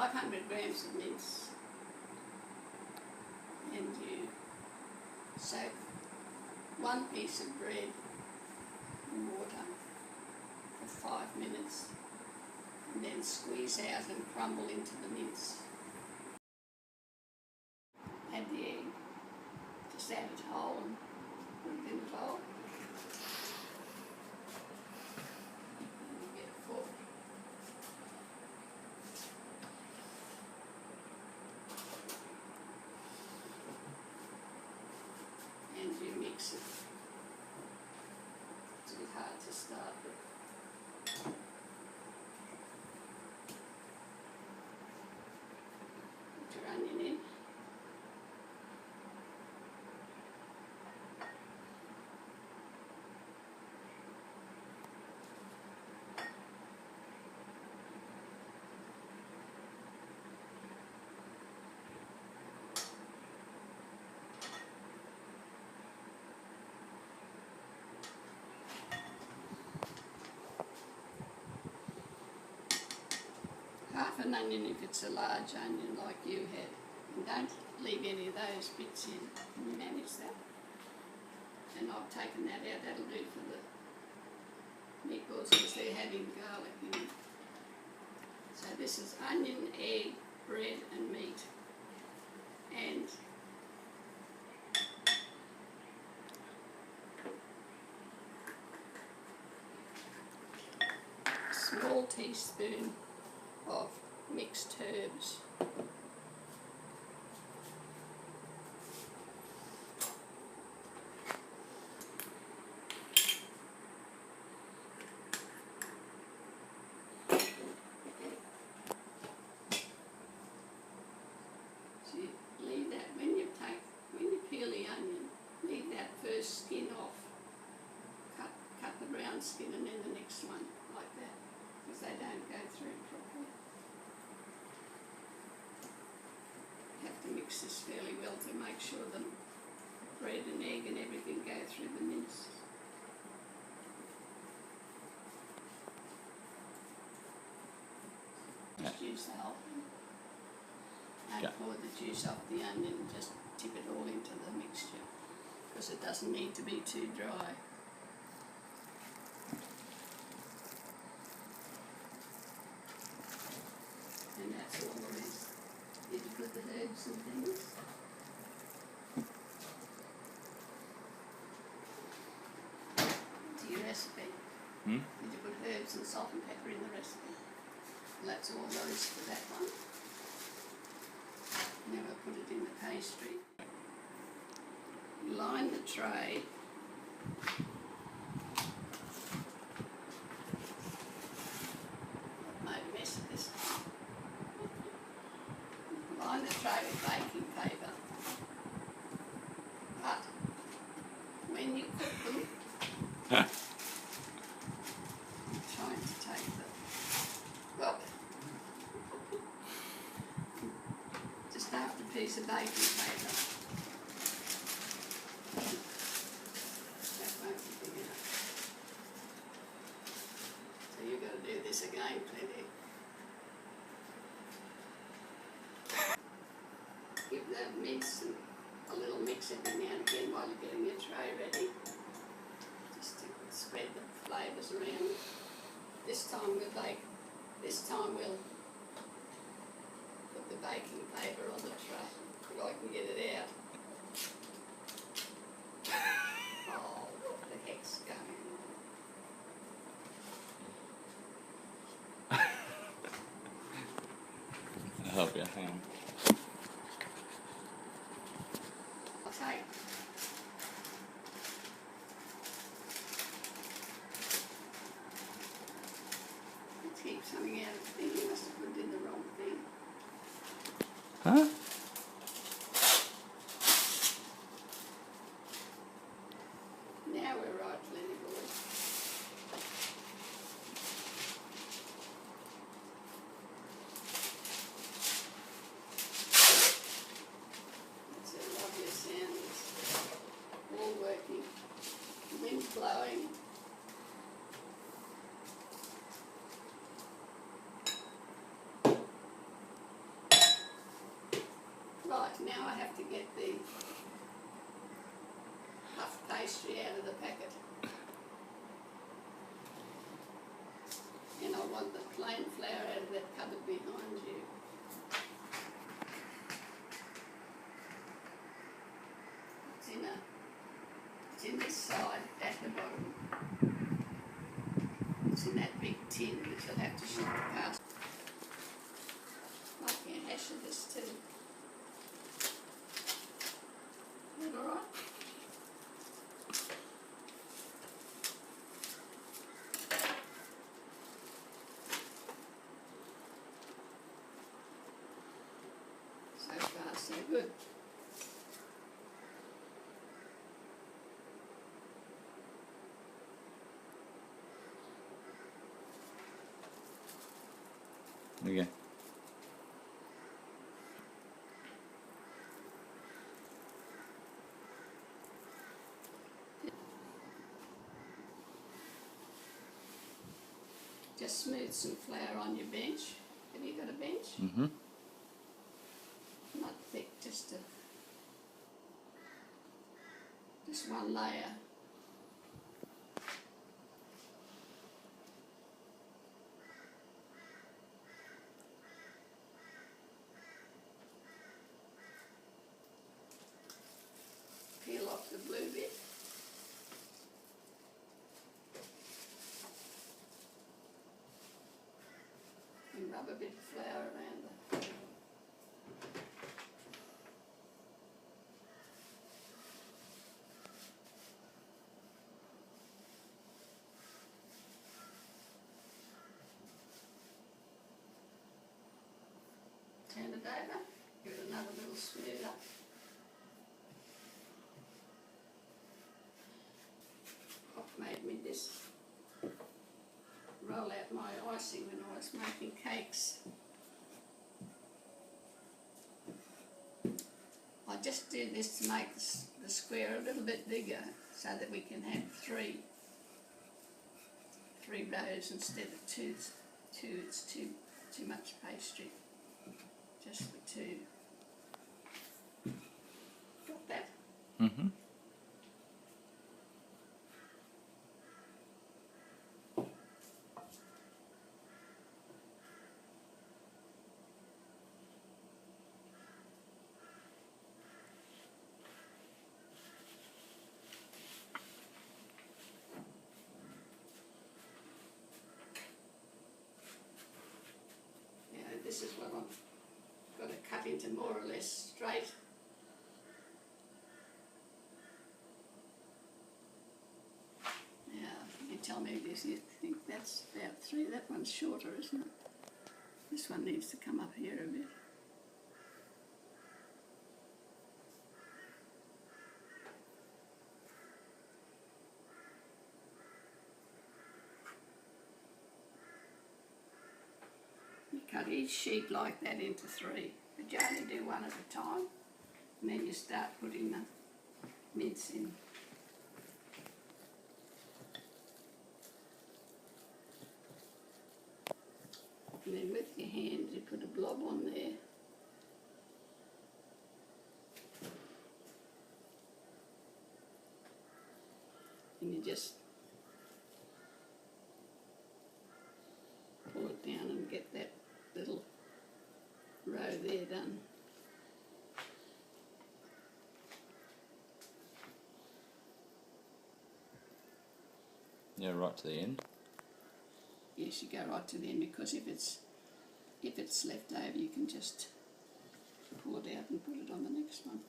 500 grams of mince, and you soak one piece of bread in water for 5 minutes, and then squeeze out and crumble into the mince. Add the egg, just add it whole and put it in the bowl. And you get a fork. And you mix it. It's a bit hard to start with. Put your onion in. Half an onion if it's a large onion like you had, and don't leave any of those bits in. Can you manage that? And I've taken that out, that'll do for the meatballs because they're having garlic in it. So this is onion, egg, bread and meat, and a small teaspoon of mixed herbs. So you leave that, when you peel the onion, leave that first skin off. Cut the brown skin and then the next one like that, because they don't go through properly. You have to mix this fairly well to make sure the bread and egg and everything go through the mince. Just use the whole thing. Don't pour the juice off the onion, just tip it all into the mixture, because it doesn't need to be too dry. And that's all there is. Did you put the herbs and things? To your recipe? Did you put herbs and salt and pepper in the recipe? Well, that's all there is for that one. Now we'll put it in the pastry. Line the tray. Line the tray with baking paper, but when you cook them, I'm trying to take the, just after a piece of baking paper. That won't be big enough. So you've got to do this again, plenty. Give the mince a little mix every now and again while you're getting your tray ready, just to spread the flavours around. This time we'll put the baking paper on the tray, if I can get it out. Oh, what the heck's going on? I'll help you, hang on. Okay. It keeps coming out of the thing. You must have put it in the wrong thing. Huh? Now we're right, Lenny boy. That's a lovely sound. It's all working. The wind's blowing. now I have to get the puff pastry out of the packet. And I want the plain flour out of that cupboard behind you. It's in this side at the bottom. It's in that big tin that you'll have to ship past. I can hash of this too. Is that alright? So far, so good. Okay. Just smooth some flour on your bench. Have you got a bench? Mm-hmm. Not thick, just one layer. Peel off the blue bit. And rub a bit of flour around the turn it over, give it another little smooth up. Pop made me this roll out my icing when I was making cakes. I just do this to make the square a little bit bigger so that we can have three rows instead of two. It's too much pastry. Just the two. Got that? Mm-hmm. This is what I've got to cut into more or less straight. Now, you tell me this, you think that's about 3, that one's shorter, isn't it? This one needs to come up here a bit. You cut each sheet like that into 3, but you only do one at a time, and then you start putting the mince in. And then with your hand you put a blob on there. And you just pull it down and get that little row there done. Yeah, right to the end. Yes, you go right to the end, because if it's left over, you can just pull it out and put it on the next one.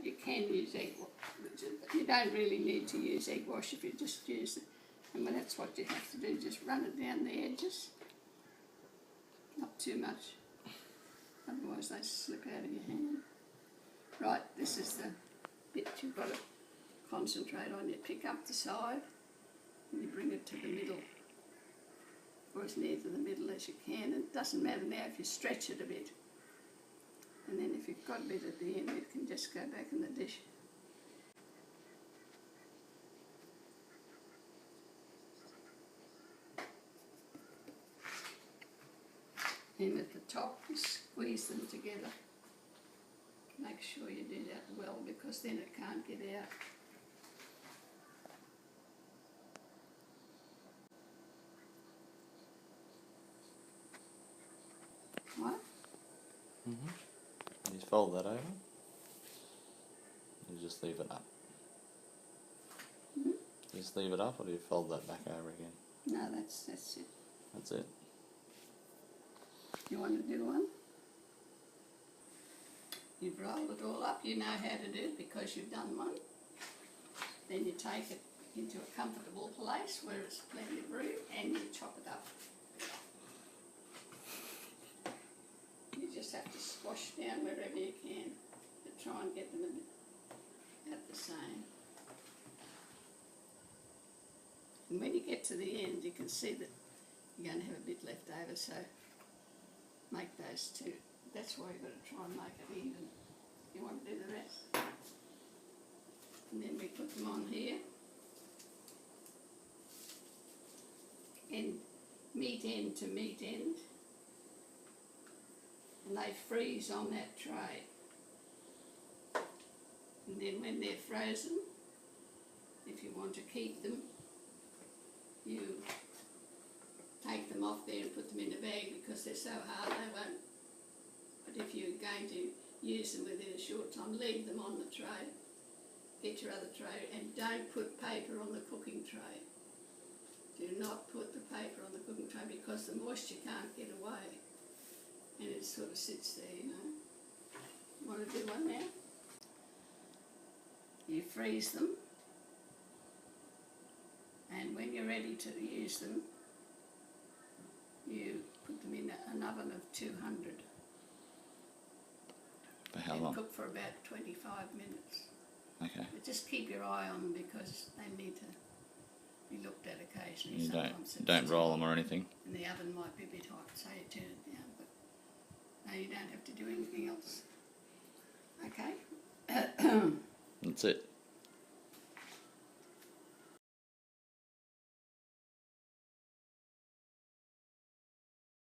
You can use egg wash. You don't really need to use egg wash if you just use it. And that's what you have to do, just run it down the edges. Not too much, otherwise they slip out of your hand. Right, this is the bit you've got to concentrate on, you pick up the side and you bring it to the middle, or as near to the middle as you can. And it doesn't matter now if you stretch it a bit. And then if you've got a bit at the end, it can just go back in the dish. And at the top, you squeeze them together. Make sure you do that well, because then it can't get out. What? You just fold that over. You just leave it up. You just leave it up, or do you fold that back over again? No, that's it. That's it. You want to do one? You've rolled it all up, you know how to do it because you've done one. Then you take it into a comfortable place where it's plenty of room and you chop it up. You just have to squash down wherever you can to try and get them a bit at the same. And when you get to the end, you can see that you're going to have a bit left over, so make those two. That's why you've got to try and make it even. You want to do the rest. And then we put them on here. And meat end to meat end. And they freeze on that tray. And then when they're frozen, if you want to keep them, you take them off there and put them in a bag, because they're so hard they won't. But if you're going to use them within a short time, leave them on the tray. Get your other tray, and don't put paper on the cooking tray. Do not put the paper on the cooking tray, because the moisture can't get away. And it sort of sits there, you know. You want to do one now? You freeze them. And when you're ready to use them, you put them in an oven of 200. For how and long? Cook for about 25 minutes. Okay. But just keep your eye on them, because they need to be looked at occasionally. You Sometimes don't roll them or anything? And the oven might be a bit hot, so you turn it down. But no, you don't have to do anything else. Okay? That's it.